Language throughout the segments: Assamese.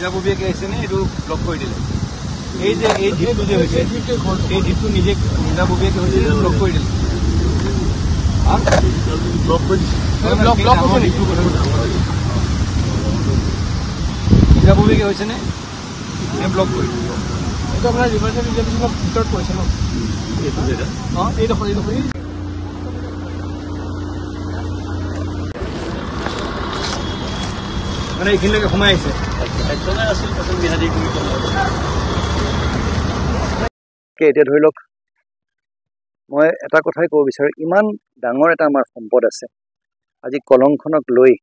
নিজাববীয়াকৈ আহিছেনে এইটো ব্লক কৰি দিলে? এই যে এই দ্বীপটো যে হৈছে এই দ্বীপটো নিজে নিজাববীয়াকৈ হৈছে ব্লক কৰি দিলে। নিজাববীয়াকৈ হৈছেনে ব্লক কৰি দিলে? এইটো আপোনাৰ ৰিভাৰ্চেল ৰিজাৰ্ভেশ্যনৰ ভিতৰত পৰিছে ন? এইটো জেগা এইডোখৰ মানে এইখিনিলৈকে সোমাই আহিছে। এতিয়া ধৰি লওক মই এটা কথাই ক'ব বিচাৰোঁ, ইমান ডাঙৰ এটা আমাৰ সম্পদ আছে। আজি কলংখনক লৈ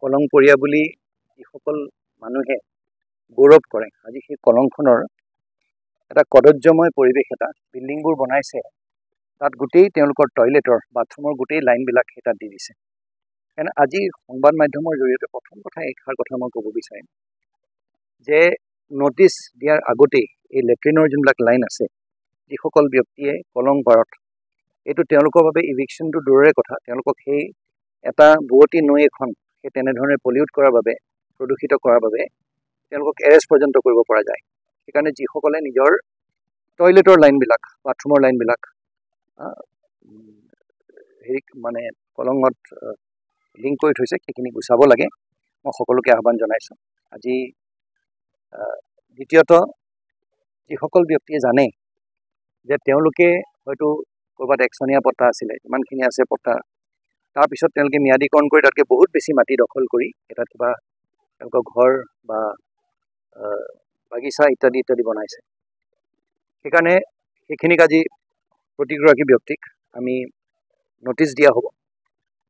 কলংপৰীয়া বুলি যিসকল মানুহে গৌৰৱ কৰে, আজি সেই কলংখনৰ এটা কদৰ্যময় পৰিৱেশ, এটা বিল্ডিংবোৰ বনাইছে, তাত গোটেই তেওঁলোকৰ টয়লেটৰ বাথৰুমৰ গোটেই লাইনবিলাক সেই তাত দি দিছে। কাৰণ আজি সংবাদ মাধ্যমৰ জৰিয়তে প্ৰথম কথা এষাৰ কথা মই ক'ব বিচাৰিম যে নটিচ দিয়াৰ আগতেই এই লেট্ৰিনৰ যোনবিলাক লাইন আছে, যিসকল ব্যক্তিয়ে কলং পাৰত, এইটো তেওঁলোকৰ বাবে ইভিকশ্যনটো দূৰৰে কথা, তেওঁলোকক সেই এটা বুৱতী নৈ এখন সেই তেনেধৰণে পলিউট কৰাৰ বাবে, প্ৰদূষিত কৰাৰ বাবে তেওঁলোকক এৰেষ্ট পৰ্যন্ত কৰিব পৰা যায়। সেইকাৰণে যিসকলে নিজৰ টয়লেটৰ লাইনবিলাক, বাথৰুমৰ লাইনবিলাক মানে কলঙত লিংক কৰি থৈছে, সেইখিনি গুচাব লাগে। মই সকলোকে আহ্বান জনাইছোঁ। আজি দ্বিতীয়ত, যিসকল ব্যক্তিয়ে জানে যে তেওঁলোকে হয়তো ক'ৰবাত একচনীয়া পট্টা আছিলে, ইমানখিনি আছে পট্টা, তাৰপিছত তেওঁলোকে ম্যাদীকৰণ কৰি তাতকৈ বহুত বেছি মাটি দখল কৰি এটাত কিবা তেওঁলোকৰ ঘৰ বা বাগিচা ইত্যাদি ইত্যাদি বনাইছে। সেইকাৰণে সেইখিনিক আজি প্ৰতিগৰাকী ব্যক্তিক আমি নটিচ দিয়া হ'ব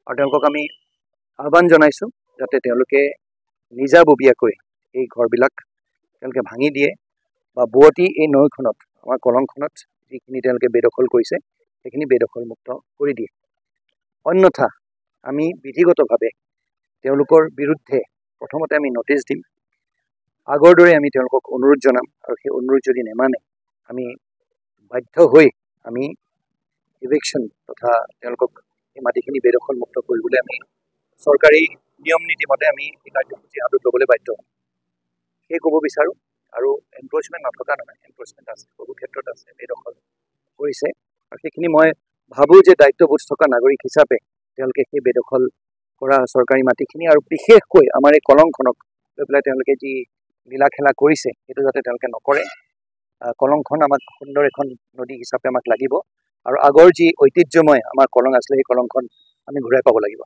আৰু তেওঁলোকক আমি আহ্বান জনাইছোঁ যাতে তেওঁলোকে নিজাববীয়াকৈ এই ঘৰবিলাক তেওঁলোকে ভাঙি দিয়ে বা বুৱতী এই নৈখনত, আমাৰ কলংখনত যিখিনি তেওঁলোকে বেদখল কৰিছে সেইখিনি বেদখলমুক্ত কৰি দিয়ে। অন্যথা আমি বিধিগতভাৱে তেওঁলোকৰ বিৰুদ্ধে প্ৰথমতে আমি নটিচ দিম, আগৰ দৰে আমি তেওঁলোকক অনুৰোধ জনাম, আৰু সেই অনুৰোধ যদি নেমানে আমি বাধ্য হৈ আমি ইভিকশ্যন তথা তেওঁলোকক এই মাটিখিনি বেদখলমুক্ত কৰিবলৈ আমি চৰকাৰী নিয়ম নীতিমতে আমি এই কাৰ্যসূচী হাতত ল'বলৈ বাধ্য হ'ম, সেই ক'ব বিচাৰোঁ। আৰু এনফৰ্চমেণ্ট নথকা নহয়, এনফৰ্চমেণ্ট আছে, বহু ক্ষেত্ৰত আছে, বেদখল কৰিছে, আৰু সেইখিনি মই ভাবোঁ যে দায়িত্ববোধ থকা নাগৰিক হিচাপে তেওঁলোকে সেই বেদখল কৰা চৰকাৰী মাটিখিনি আৰু বিশেষকৈ আমাৰ এই কলংখনক লৈ পেলাই তেওঁলোকে যি লীলা খেলা কৰিছে সেইটো যাতে তেওঁলোকে নকৰে। কলংখন আমাক সুন্দৰ এখন নদী হিচাপে আমাক লাগিব, আৰু আগৰ যি ঐতিহ্যময় আমাৰ কলং আছিলে সেই কলংখন আমি ঘূৰাই পাব লাগিব।